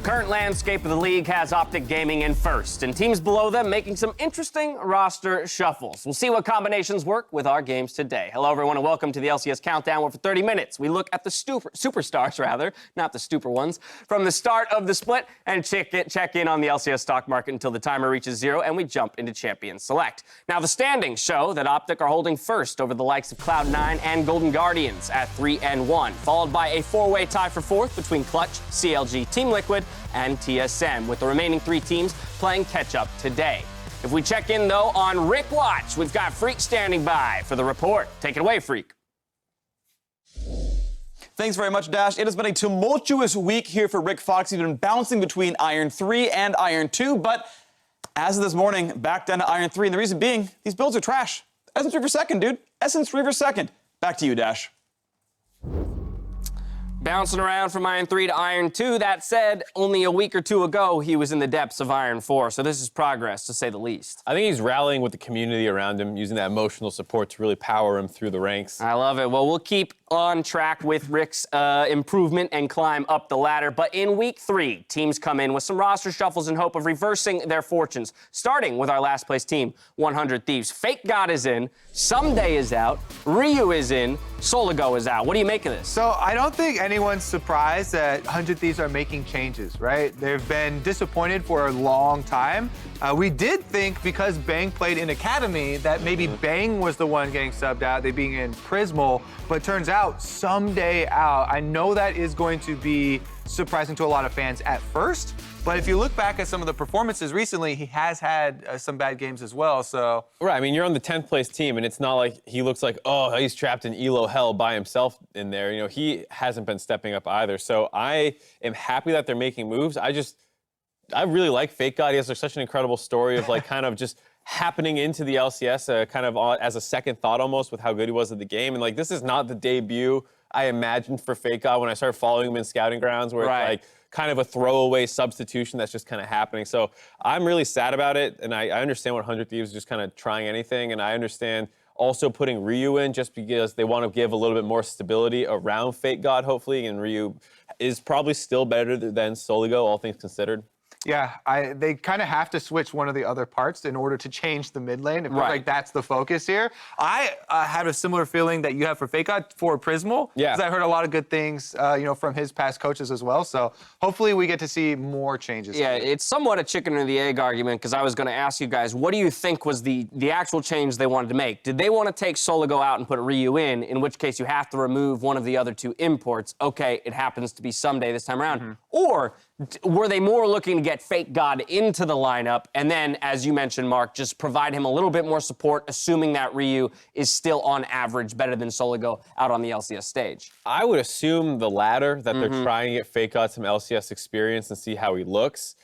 current landscape of the league has Optic Gaming in first, and teams below them making some interesting roster shuffles. We'll see what combinations work with our games today. Hello, everyone, and welcome to the LCS Countdown, where for 30 minutes we look at the superstars, not the stupor ones, from the start of the split and check in on the LCS stock market until the timer reaches 0 and we jump into Champion Select. Now, the standings show that Optic are holding first over the likes of Cloud9 and Golden Guardians at 3-1, followed by a four-way tie for fourth between Clutch, CLG, Team Liquid, and TSM, with the remaining three teams playing catch-up today. If we check in, though, on Rick Watch, we've got Freak standing by for the report. Take it away, Freak. Thanks very much, Dash. It has been a tumultuous week here for Rick Fox. He's been bouncing between Iron 3 and Iron 2, but as of this morning, back down to Iron 3, and the reason being, these builds are trash. Essence Reaver second, dude. Essence Reaver second. Back to you, Dash. Bouncing around from Iron 3 to Iron 2. That said, only a week or two ago, he was in the depths of Iron 4, so this is progress, to say the least. I think he's rallying with the community around him, using that emotional support to really power him through the ranks. I love it. Well, we'll keep on track with Rick's improvement and climb up the ladder, but in Week 3, teams come in with some roster shuffles in hope of reversing their fortunes, starting with our last place team, 100 Thieves. Fake God is in, Someday is out, Ryu is in, Soligo is out. What do you make of this? So I don't think anyone's surprised that 100 Thieves are making changes, right? They've been disappointed for a long time. We did think, because Bang played in Academy, that maybe Bang was the one getting subbed out, they being in Prismal, but turns out Someday out. I know that is going to be surprising to a lot of fans at first, but if you look back at some of the performances recently, he has had some bad games as well, so. Right, I mean, you're on the 10th place team, and it's not like he looks like, oh, he's trapped in ELO hell by himself in there. You know, he hasn't been stepping up either. So I am happy that they're making moves. I really like Fake God. He has such an incredible story of like kind of just happening into the LCS kind of as a second thought almost with how good he was at the game. And like, this is not the debut I imagined for Fake God when I started following him in Scouting Grounds, where it's like kind of a throwaway substitution that's just kind of happening. So I'm really sad about it, and I understand what 100 Thieves is just kind of trying anything, and I understand also putting Ryu in just because they want to give a little bit more stability around Fake God, hopefully, and Ryu is probably still better than Soligo, all things considered. Yeah, they kind of have to switch one of the other parts in order to change the mid lane. It feels like that's the focus here. I had a similar feeling that you have for Fake God for Prismal. Yeah. Because I heard a lot of good things, from his past coaches as well. So hopefully we get to see more changes. Yeah, it's somewhat a chicken or the egg argument, because I was going to ask you guys, what do you think was the actual change they wanted to make? Did they want to take Soligo out and put Ryu in which case you have to remove one of the other two imports? Okay, it happens to be Someday this time around. Or were they more looking to get Fake God into the lineup and then, as you mentioned, Mark, just provide him a little bit more support, assuming that Ryu is still on average better than Soligo out on the LCS stage? I would assume the latter, that they're trying to get Fake God some LCS experience and see how he looks.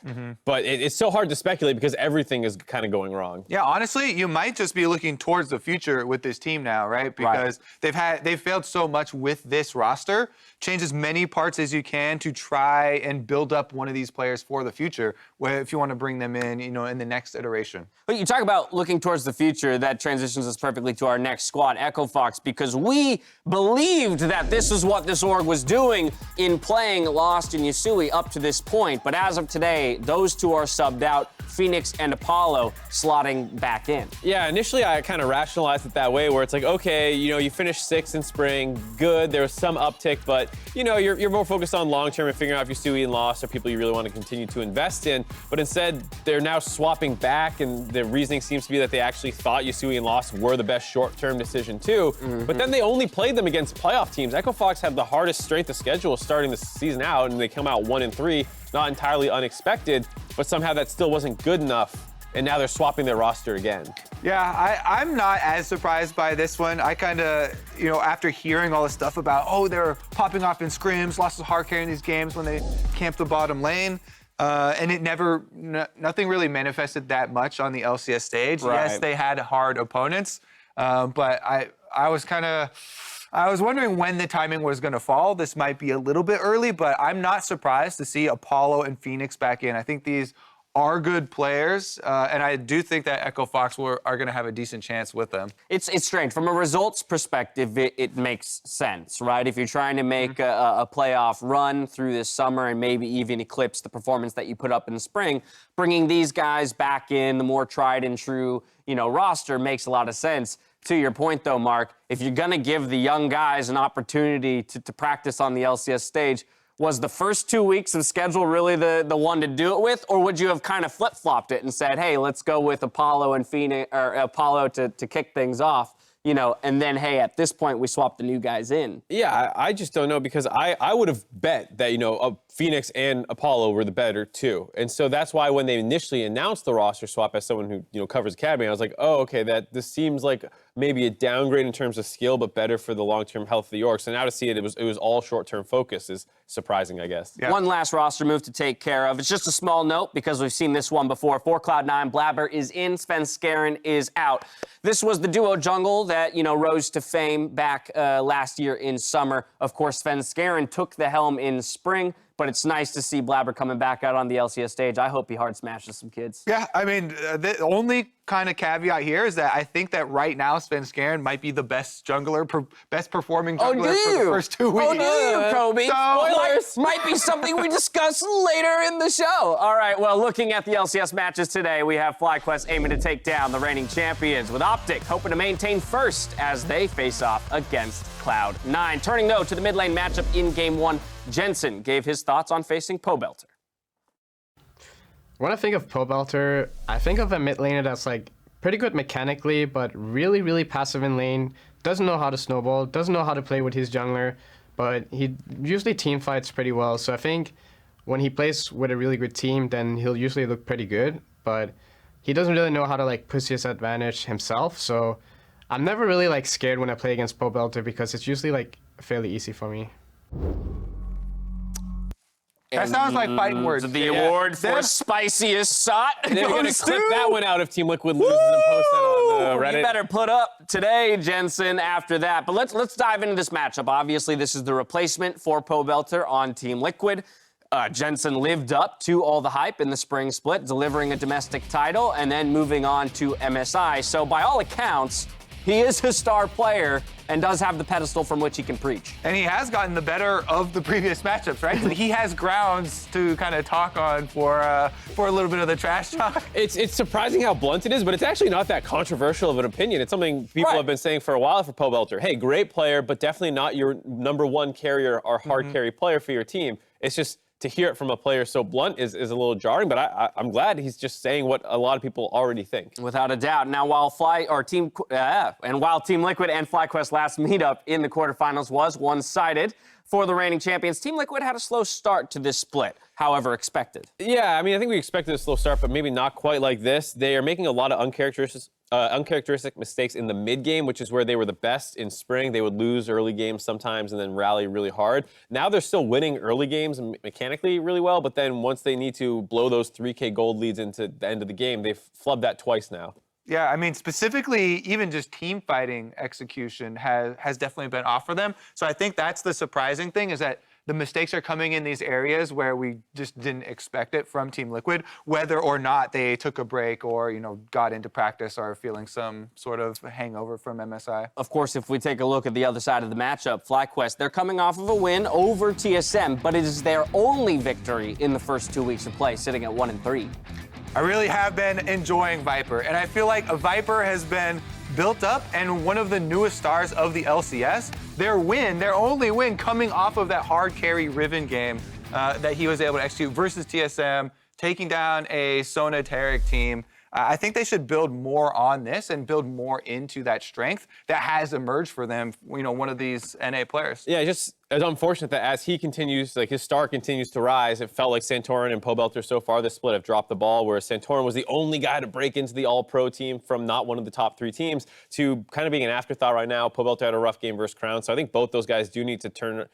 But it's so hard to speculate because everything is kind of going wrong. Yeah, honestly, you might just be looking towards the future with this team now, right? Because they've failed so much with this roster. Change as many parts as you can to try and build up one of these players for the future, if you want to bring them in, in the next iteration. But you talk about looking towards the future, that transitions us perfectly to our next squad, Echo Fox, because we believed that this is what this org was doing in playing Lost and Yasui up to this point. But as of today, those two are subbed out, Phoenix and Apollo slotting back in. Yeah, initially I kind of rationalized it that way, where it's like, okay, you finished 6th in spring, good, there was some uptick, but you're more focused on long-term and figuring out if Yasui and Lost are people you really want to continue to invest in. But instead, they're now swapping back, and the reasoning seems to be that they actually thought Yasui and Lost were the best short-term decision too. But then they only played them against playoff teams. Echo Fox had the hardest strength of schedule starting the season out, and they come out 1-3, not entirely unexpected, but somehow that still wasn't good enough. And now they're swapping their roster again. Yeah, I'm not as surprised by this one. I kind of, after hearing all this stuff about, they're popping off in scrims, lost to hard carry in these games when they camp the bottom lane, and nothing really manifested that much on the LCS stage. Yes, they had hard opponents, but I was wondering when the timing was going to fall. This might be a little bit early, but I'm not surprised to see Apollo and Phoenix back in. I think these are good players, and I do think that Echo Fox are going to have a decent chance with them. It's strange. From a results perspective, it makes sense, right? If you're trying to make a playoff run through this summer and maybe even eclipse the performance that you put up in the spring, bringing these guys back in, the more tried and true, roster makes a lot of sense. To your point, though, Mark, if you're going to give the young guys an opportunity to practice on the LCS stage, was the first 2 weeks of schedule really the one to do it with, or would you have kind of flip-flopped it and said, hey, let's go with Apollo and Phoenix, or Apollo to kick things off, and then, hey, at this point, we swap the new guys in? Yeah, I just don't know, because I would have bet that, Phoenix and Apollo were the better two. And so that's why when they initially announced the roster swap, as someone who, covers Academy, I was like, oh, okay, this seems like maybe a downgrade in terms of skill, but better for the long-term health of the Orcs. So now to see it was all short-term focus is surprising, I guess. Yeah. One last roster move to take care of. It's just a small note because we've seen this one before. For Cloud9, Blabber is in, Sven Skaren is out. This was the duo jungle that, rose to fame back last year in summer. Of course, Sven Skaren took the helm in spring, but it's nice to see Blabber coming back out on the LCS stage. I hope he hard smashes some kids. Yeah, I mean, the only kind of caveat here is that I think that right now Sven Skaren might be the best jungler, best performing jungler for the first 2 weeks. Oh, do you, Kobe? So, might be something we discuss later in the show. All right, well, looking at the LCS matches today, we have FlyQuest aiming to take down the reigning champions, with Optic hoping to maintain first as they face off against Cloud9. Turning, though, to the mid lane matchup in Game 1, Jensen gave his thoughts on facing Pobelter. When I think of Pobelter, I think of a mid laner that's pretty good mechanically, but really, really passive in lane. Doesn't know how to snowball, doesn't know how to play with his jungler, but he usually team fights pretty well. So I think when he plays with a really good team, then he'll usually look pretty good. But he doesn't really know how to push his advantage himself. So I'm never really scared when I play against Pobelter because it's usually fairly easy for me. that sounds like fighting words. The award for spiciest shot. They're going to clip that one out if Team Liquid loses and post that on Reddit. You better put up today, Jensen, after that. But let's dive into this matchup. Obviously, this is the replacement for Pobelter on Team Liquid. Jensen lived up to all the hype in the spring split, delivering a domestic title and then moving on to MSI. So by all accounts, he is a star player and does have the pedestal from which he can preach. And he has gotten the better of the previous matchups, right? So he has grounds to kind of talk on for a little bit of the trash talk. It's surprising how blunt it is, but it's actually not that controversial of an opinion. It's something people have been saying for a while for Pobelter. Hey, great player, but definitely not your number one carrier or hard carry player for your team. It's just to hear it from a player so blunt is a little jarring, but I'm glad he's just saying what a lot of people already think. Without a doubt. Now, while Team Liquid and FlyQuest last meetup in the quarterfinals was one-sided for the reigning champions, Team Liquid had a slow start to this split, however expected. Yeah, I mean, I think we expected a slow start, but maybe not quite like this. They are making a lot of uncharacteristic mistakes in the mid game, which is where they were the best in spring. They would lose early games sometimes and then rally really hard. Now they're still winning early games mechanically really well, but then once they need to blow those 3K gold leads into the end of the game, they've flubbed that twice now. Yeah, I mean, specifically, even just team fighting execution has definitely been off for them. So I think that's the surprising thing, is that the mistakes are coming in these areas where we just didn't expect it from Team Liquid, whether or not they took a break or, got into practice or feeling some sort of hangover from MSI. Of course, if we take a look at the other side of the matchup, FlyQuest, they're coming off of a win over TSM, but it is their only victory in the first 2 weeks of play, sitting at 1-3. I really have been enjoying Viper, and I feel like Viper has been built up and one of the newest stars of the LCS. Their only win coming off of that hard carry Riven game that he was able to execute versus TSM, taking down a Sona Taric team. I think they should build more on this and build more into that strength that has emerged for them, one of these NA players. Yeah, just it's unfortunate that as he continues, his star continues to rise, it felt like Santorin and Pobelter so far this split have dropped the ball, whereas Santorin was the only guy to break into the all-pro team from not one of the top 3 teams to kind of being an afterthought right now. Pobelter had a rough game versus Crown, so I think both those guys do need to turn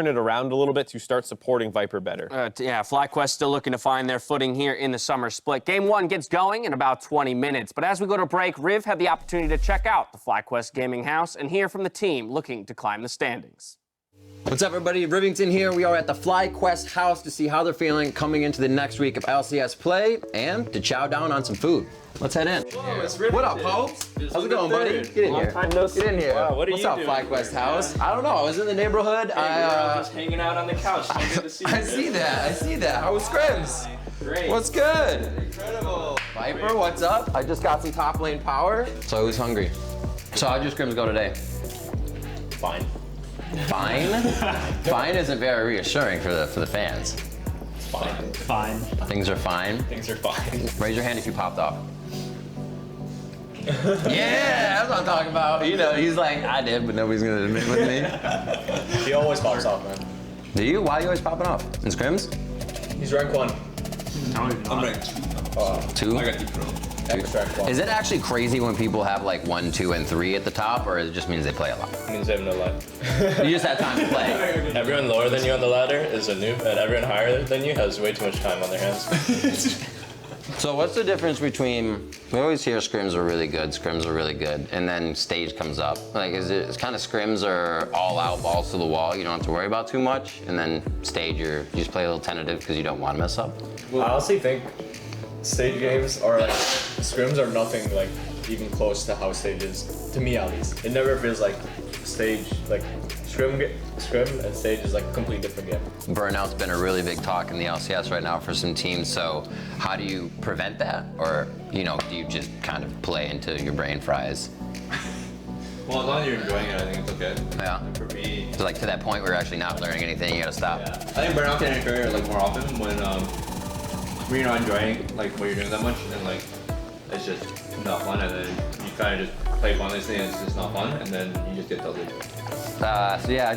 it around a little bit to start supporting Viper better. Yeah, FlyQuest still looking to find their footing here in the summer split. Game 1 gets going in about 20 minutes, but as we go to break, Riv had the opportunity to check out the FlyQuest gaming house and hear from the team looking to climb the standings. What's up, everybody? Rivington here. We are at the FlyQuest house to see how they're feeling coming into the next week of LCS play and to chow down on some food. Let's head in. What up, Popes? How's it going, buddy? Get in here. Get in here. Wow, what are What's you up, doing FlyQuest house? I don't know. I was in the neighborhood. Just hanging out on the couch. I see that. How was Scrims? Great. What's good? Incredible. Viper, what's up? I just got some top lane power. So who's hungry? So how'd your Scrims go today? Fine. Fine? Fine isn't very reassuring for the fans. Fine. Fine. Things are fine. Things are fine. Raise your hand if you popped off. Yeah, that's what I'm talking about. You know, he's like, I did, but nobody's gonna admit with me. He always pops off, man. Do you? Why are you always popping off? In Scrims? He's rank 1. No, you're not. I'm ranked 2? I got deep throat. Epic rank 1. Is it actually crazy when people have like 1, 2, and 3 at the top, or it just means they play a lot? Means I have no life. You just have time to play. Everyone lower than you on the ladder is a noob, and everyone higher than you has way too much time on their hands. So what's the difference between, we always hear scrims are really good, and then stage comes up. Like, it's kind of scrims are all out, balls to the wall, you don't have to worry about too much, and then stage, you just play a little tentative because you don't want to mess up? I honestly think stage games are like, scrims are nothing like even close to how stage is, to me at least. It never feels like stage, like scrim and stage is like a completely different game. Burnout's been a really big talk in the LCS right now for some teams, so how do you prevent that? Or, you know, do you just kind of play until your brain fries? Well, as long as you're enjoying it, I think it's okay. Yeah. For me, So like to that point where you're actually not learning anything, you gotta stop. yeah. I think burnout can occur like more often when you're not enjoying like what you're doing that much, and like it's just not fun, and then you kind of just play mindlessly and it's just not fun, and then you just get tilted. So yeah,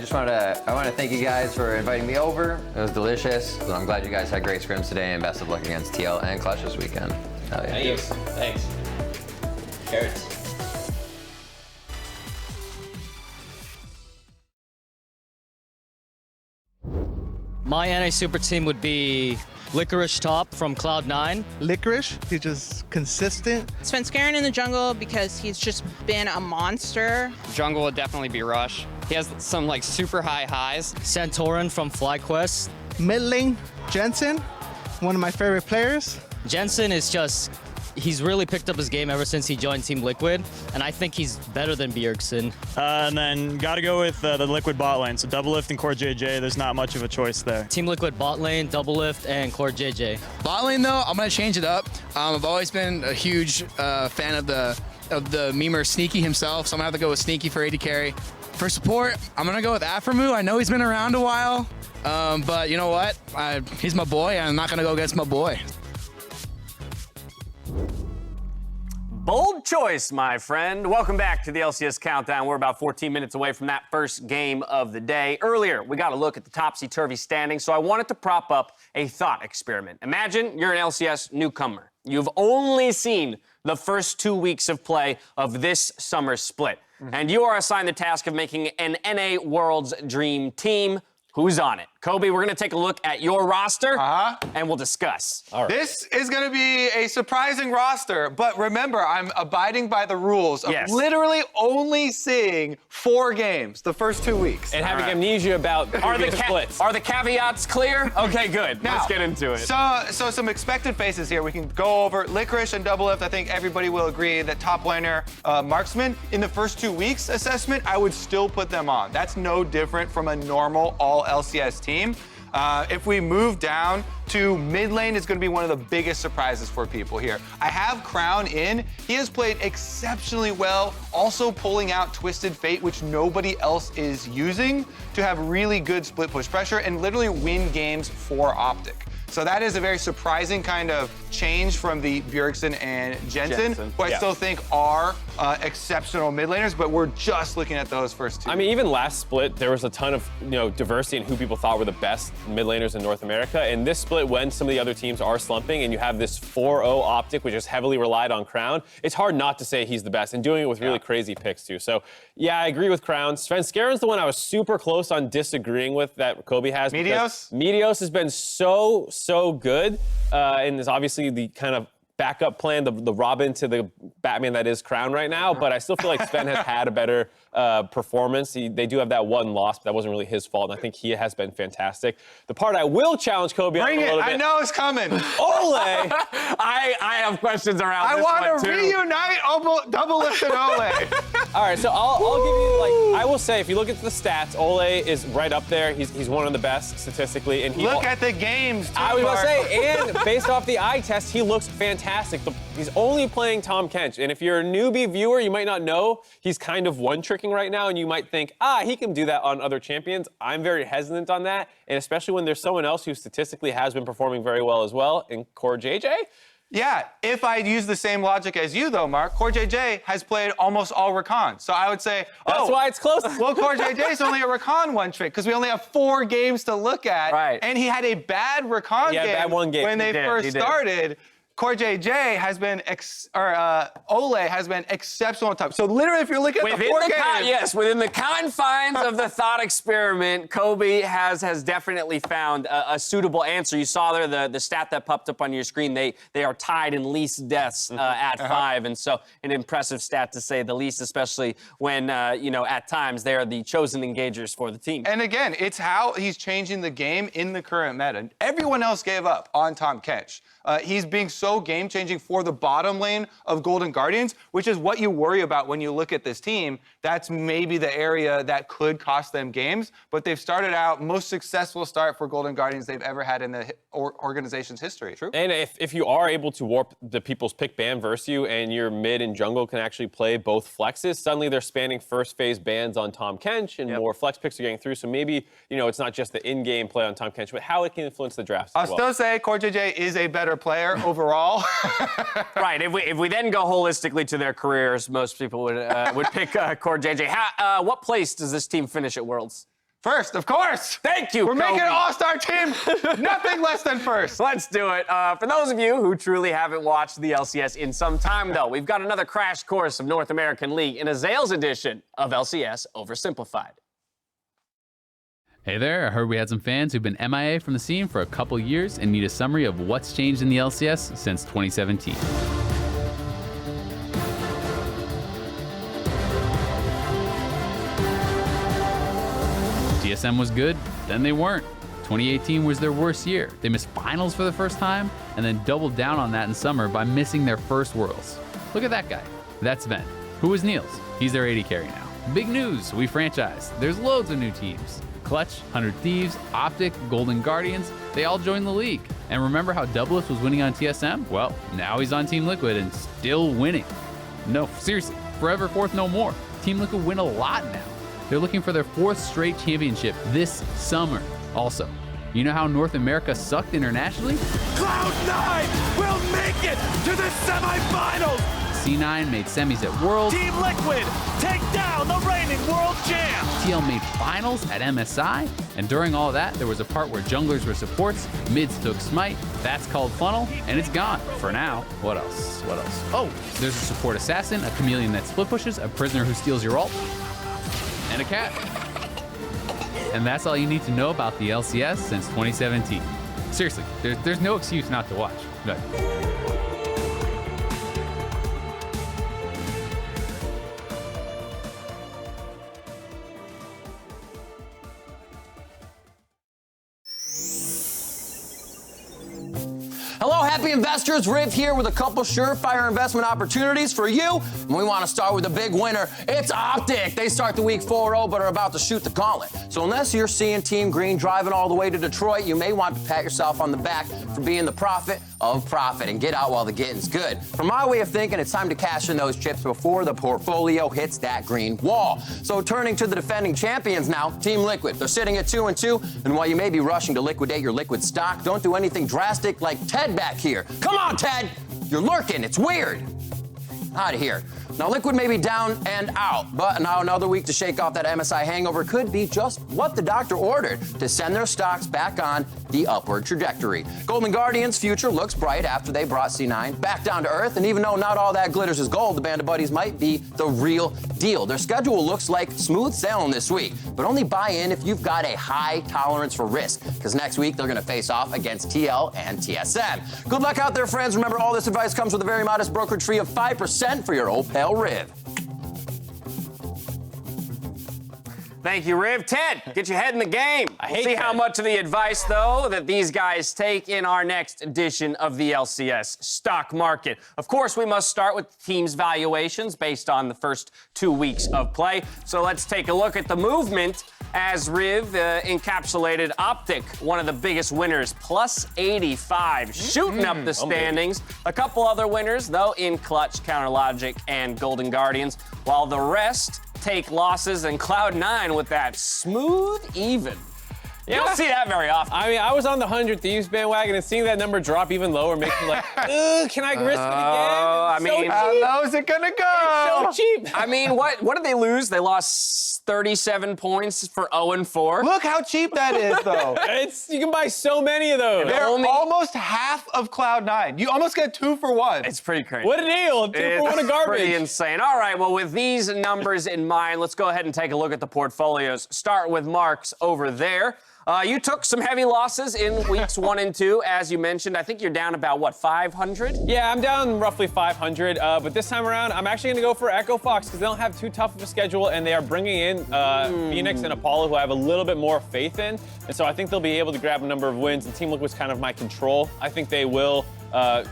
I want to thank you guys for inviting me over. It was delicious. And I'm glad you guys had great scrims today, and best of luck against TL and Clutch this weekend. Hell yeah. Thanks. Carrots. My NA super team would be Licorice Top from Cloud9. Licorice, he's just consistent. Svenskeren in the jungle because he's just been a monster. Jungle would definitely be Rush. He has some like super high highs. Santorin from FlyQuest. Mid lane, Jensen, one of my favorite players. Jensen is just, he's really picked up his game ever since he joined Team Liquid, and I think he's better than Bjergsen. And then got to go with the Liquid bot lane. So Double Lift and Core JJ, there's not much of a choice there. Team Liquid bot lane, Double Lift, and Core JJ. Bot lane though, I'm gonna change it up. I've always been a huge fan of the memer Sneaky himself, so I'm gonna have to go with Sneaky for AD carry. For support, I'm gonna go with Aframu. I know he's been around a while, but you know what? He's my boy, and I'm not gonna go against my boy. Bold choice, my friend. Welcome back to the LCS Countdown. We're about 14 minutes away from that first game of the day. Earlier, we got a look at the topsy-turvy standings, so I wanted to prop up a thought experiment. Imagine you're an LCS newcomer. You've only seen the first 2 weeks of play of this summer split, and you are assigned the task of making an NA World's Dream Team. Who's on it? Kobe, we're gonna take a look at your roster, and we'll discuss. All right. This is gonna be a surprising roster, but remember, I'm abiding by the rules of literally only seeing 4 games the first 2 weeks. And having amnesia about previous splits. Are the caveats clear? Okay, good. Now, let's get into it. So some expected faces here. We can go over Licorice and Double Lift. I think everybody will agree that top laner, Marksman, in the first 2 weeks assessment, I would still put them on. That's no different from a normal all LCS team. If we move down to mid lane, is going to be one of the biggest surprises for people here. I have Crown in. He has played exceptionally well, also pulling out Twisted Fate, which nobody else is using, to have really good split push pressure and literally win games for Optic. So that is a very surprising kind of change from the Bjergsen and Jensen, who I still think are exceptional mid laners, but we're just looking at those first 2. I mean, even last split, there was a ton of diversity in who people thought were the best mid laners in North America. And this split, when some of the other teams are slumping, and you have this 4-0 Optic, which is heavily relied on Crown, it's hard not to say he's the best, and doing it with really crazy picks too. So yeah, I agree with Crown. Svenskeren's the one I was super close on disagreeing with that Kobe has. Meteos? Meteos has been so good, and is obviously the kind of backup plan, the Robin to the Batman that is Crown right now, but I still feel like Sven has had a better performance. They do have that one loss, but that wasn't really his fault, and I think he has been fantastic. The part I will challenge Kobe on a little bit. I know it's coming. Ole! I have questions around I this want one, to too. reunite double lift and Ole. All right, so I'll give you, like, I will say, if you look at the stats, Ole is right up there. He's one of the best statistically. And Look at the games, too, I was going to Mark. say, and based off the eye test, he looks fantastic. He's only playing Tom Kench. And if you're a newbie viewer, you might not know he's kind of one-tricking right now, and you might think, he can do that on other champions. I'm very hesitant on that, and especially when there's someone else who statistically has been performing very well as well, in Core JJ. Yeah, if I use the same logic as you, though, Mark, Core JJ has played almost all Rakan. So I would say, that's why it's close. Well, Core JJ is only a Rakan one trick because we only have 4 games to look at. Right. And he had a bad Rakan game, bad one game. when they He first did. started. Core JJ has been, Ole has been exceptional on top. So literally, if you're looking at the 4 games. Within the confines of the thought experiment, Kobe has definitely found a suitable answer. You saw there the stat that popped up on your screen. They are tied in least deaths at 5, and so an impressive stat to say the least, especially when at times they are the chosen engagers for the team. And again, it's how he's changing the game in the current meta. Everyone else gave up on Tom Kench. He's being so game-changing for the bottom lane of Golden Guardians, which is what you worry about when you look at this team. That's maybe the area that could cost them games, but they've started out most successful start for Golden Guardians they've ever had in the organization's history. True. And if you are able to warp the people's pick ban versus you, and your mid and jungle can actually play both flexes, suddenly they're spanning first phase bans on Tom Kench, and more flex picks are getting through. So maybe, it's not just the in-game play on Tom Kench, but how it can influence the drafts as well. I'll still say Core JJ is a better player overall. Right. If we then go holistically to their careers, most people would pick Core JJ. What place does this team finish at Worlds? First, of course. Thank you, We're Kobe. making an all-star team. Nothing less than first. Let's do it. For those of you who truly haven't watched the LCS in some time, though, we've got another crash course of North American League in a Zales edition of LCS Oversimplified. Hey there, I heard we had some fans who've been MIA from the scene for a couple years and need a summary of what's changed in the LCS since 2017. TSM was good, then they weren't. 2018 was their worst year. They missed finals for the first time and then doubled down on that in summer by missing their first Worlds. Look at that guy. That's Ven. Who is Niels? He's their AD carry now. Big news, we franchised. There's loads of new teams. Clutch, 100 Thieves, Optic, Golden Guardians, they all joined the league. And remember how Doublelift was winning on TSM? Well, now he's on Team Liquid and still winning. No, seriously, forever fourth no more. Team Liquid win a lot now. They're looking for their 4th straight championship this summer. Also, you know how North America sucked internationally? Cloud9 will make it to the semifinals! C9 made semis at Worlds. Team Liquid take down the reigning world champ! TL made finals at MSI. And during all that, there was a part where junglers were supports, mids took smite, that's called funnel, and it's gone. For now. What else? Oh, there's a support assassin, a chameleon that split pushes, a prisoner who steals your ult, and a cat. And that's all you need to know about the LCS since 2017. Seriously, there's no excuse not to watch. But Hello, happy investors. Riv here with a couple surefire investment opportunities for you. And we want to start with a big winner. It's Optic. They start the week 4-0, but are about to shoot the gauntlet. So unless you're seeing Team Green driving all the way to Detroit, you may want to pat yourself on the back for being the prophet of profit and get out while the getting's good. From my way of thinking, it's time to cash in those chips before the portfolio hits that green wall. So turning to the defending champions now, Team Liquid. They're sitting at 2-2, and while you may be rushing to liquidate your liquid stock, don't do anything drastic like Ted back here. Come on, Ted! You're lurking, it's weird. Out of here. Now, Liquid may be down and out, but now another week to shake off that MSI hangover could be just what the doctor ordered to send their stocks back on the upward trajectory. Golden Guardians' future looks bright after they brought C9 back down to earth, and even though not all that glitters is gold, the band of buddies might be the real deal. Their schedule looks like smooth sailing this week, but only buy in if you've got a high tolerance for risk, because next week they're going to face off against TL and TSM. Good luck out there, friends. Remember, all this advice comes with a very modest brokerage fee of 5% for your old pal Riv. Thank you, Riv. Ted, get your head in the game. We'll see how much of the advice, though, that these guys take in our next edition of the LCS stock market. Of course, we must start with teams' valuations based on the first 2 weeks of play. So let's take a look at the movement as Riv encapsulated Optic, one of the biggest winners, plus 85, shooting up the standings. A couple other winners, though, in Clutch, Counterlogic, and Golden Guardians, while the rest take losses, and Cloud9 with that smooth even. You don't see that very often. I mean, I was on the 100 Thieves bandwagon, and seeing that number drop even lower makes me like, ugh, can I risk it again? How low is it gonna go? It's so cheap. I mean, what did they lose? They lost 37 points for 0-4. Look how cheap that is, though. You can buy so many of those. They're almost half of Cloud9. You almost get 2 for 1. It's pretty crazy. What a deal. 2 for 1 of garbage. Pretty insane. All right, well, with these numbers in mind, let's go ahead and take a look at the portfolios. Start with Mark's over there. You took some heavy losses in weeks 1 and 2, as you mentioned. I think you're down about, what, 500? Yeah, I'm down roughly 500, but this time around, I'm actually going to go for Echo Fox because they don't have too tough of a schedule, and they are bringing in Phoenix and Apollo, who I have a little bit more faith in, and so I think they'll be able to grab a number of wins, and Team Liquid's kind of my control. I think they will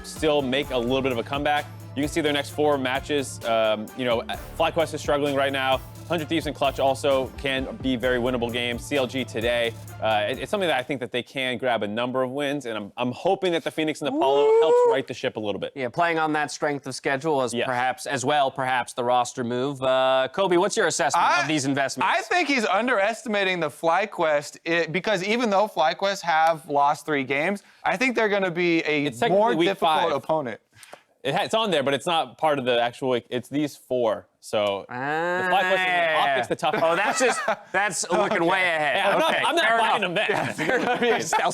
still make a little bit of a comeback. You can see their next 4 matches. FlyQuest is struggling right now. 100 Thieves and Clutch also can be very winnable games. CLG today, it's something that I think that they can grab a number of wins, and I'm hoping that the Phoenix and Apollo helps right the ship a little bit. Yeah, playing on that strength of schedule as perhaps the roster move. Kobe, what's your assessment of these investments? I think he's underestimating the FlyQuest because even though FlyQuest have lost 3 games, I think they're going to be a more difficult opponent. It's on there, but it's not part of the actual week. It's these 4. So the FlyQuest Optic's the tough. Oh, that's looking way ahead. Yeah, I'm not buying them then. Yeah, sell.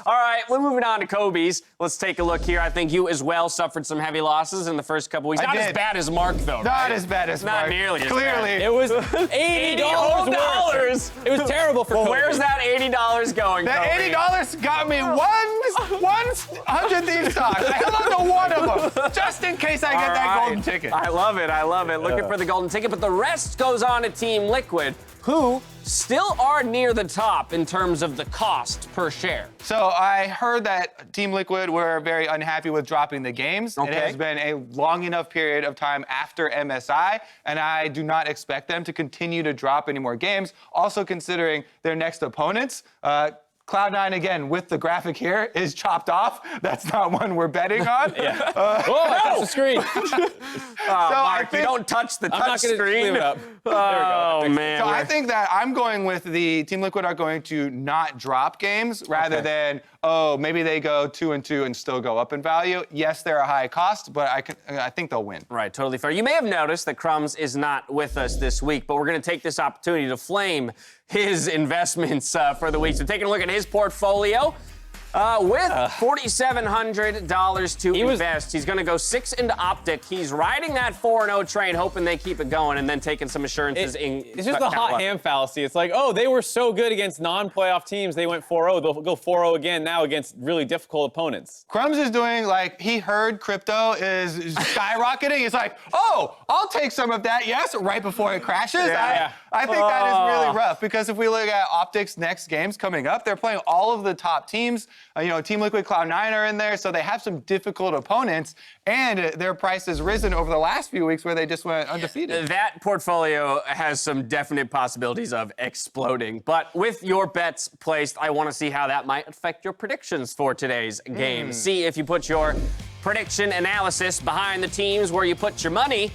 All right, we're moving on to Kobe's. Let's take a look here. I think you as well suffered some heavy losses in the first couple weeks. Not as bad as Mark, though. Not as bad as Mark. Not nearly as bad. Clearly. It was $80 It was terrible for Kobe. Where's that $80 going, That Kobe? $80 got me one 100 Thieves stock. I held on to one of them, just in case I get that golden ticket. I love it. Looking for the golden ticket, but the rest goes on to Team Liquid, who still are near the top in terms of the cost per share. So I heard that Team Liquid were very unhappy with dropping the games. Okay. It has been a long enough period of time after MSI, and I do not expect them to continue to drop any more games. Also considering their next opponents, Cloud9, again, with the graphic here, is chopped off. That's not one we're betting on. That's the screen. Mark, you don't touch the touch screen. Leave it up. Oh, man. So I think that I'm going with the Team Liquid are going to not drop games rather than, maybe they go 2-2 and still go up in value. Yes, they're a high cost, but I think they'll win. Right, totally fair. You may have noticed that Crumbs is not with us this week, but we're going to take this opportunity to flame his investments for the week. So taking a look at his portfolio. With $4,700 to invest, he's going to go 6 into Optic. He's riding that 4-0 train, hoping they keep it going, and then taking some assurances. It's just the hot hand fallacy. It's like, they were so good against non-playoff teams. They went 4-0. They'll go 4-0 again now against really difficult opponents. Crumbs is doing he heard crypto is skyrocketing. He's like, I'll take some of that, yes, right before it crashes. I think that is really rough because if we look at Optic's next games coming up, they're playing all of the top teams. Team Liquid, Cloud9 are in there, so they have some difficult opponents, and their price has risen over the last few weeks where they just went undefeated. That portfolio has some definite possibilities of exploding. But with your bets placed, I want to see how that might affect your predictions for today's game. See if you put your prediction analysis behind the teams where you put your money.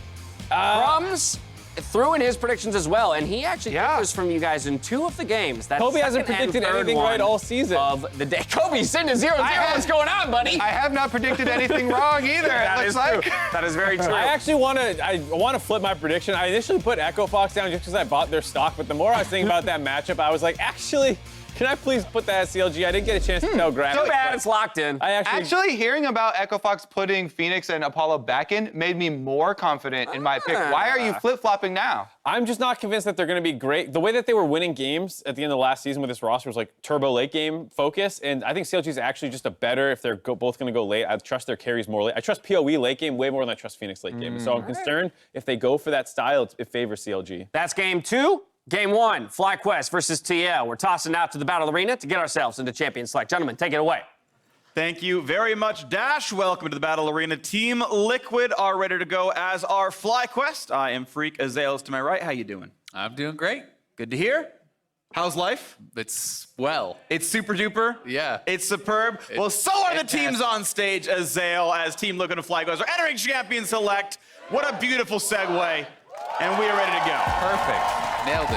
Crumbs threw in his predictions as well, and he actually differs from you guys in 2 of the games. That's Kobe hasn't predicted anything right all season. Of the day. Kobe's sitting at 0-0. What's going on, buddy? I have not predicted anything wrong either. That is true. That is very true. I actually want to flip my prediction. I initially put Echo Fox down just because I bought their stock, but the more I was thinking about that matchup, I was like, actually, can I please put that as CLG? I didn't get a chance to tell Graphic. Too bad, it's locked in. Actually, hearing about Echo Fox putting Phoenix and Apollo back in made me more confident in my pick. Why are you flip-flopping now? I'm just not convinced that they're going to be great. The way that they were winning games at the end of last season with this roster was like turbo late game focus, and I think CLG is actually just a better if they're both going to go late. I trust their carries more late. I trust PoE late game way more than I trust Phoenix late game. So I'm concerned if they go for that style, it favors CLG. That's game 2 Game 1, FlyQuest versus TL. We're tossing out to the battle arena to get ourselves into Champion Select. Gentlemen, take it away. Thank you very much, Dash. Welcome to the Battle Arena. Team Liquid are ready to go, as are FlyQuest. I am Freak. Azale's to my right. How you doing? I'm doing great. Good to hear. How's life? It's well. It's super duper? Yeah. It's superb? Well, so are the teams on stage, Azale, as Team Liquid and FlyQuest are entering Champion Select. What a beautiful segue. And we are ready to go. Perfect. Nailed it.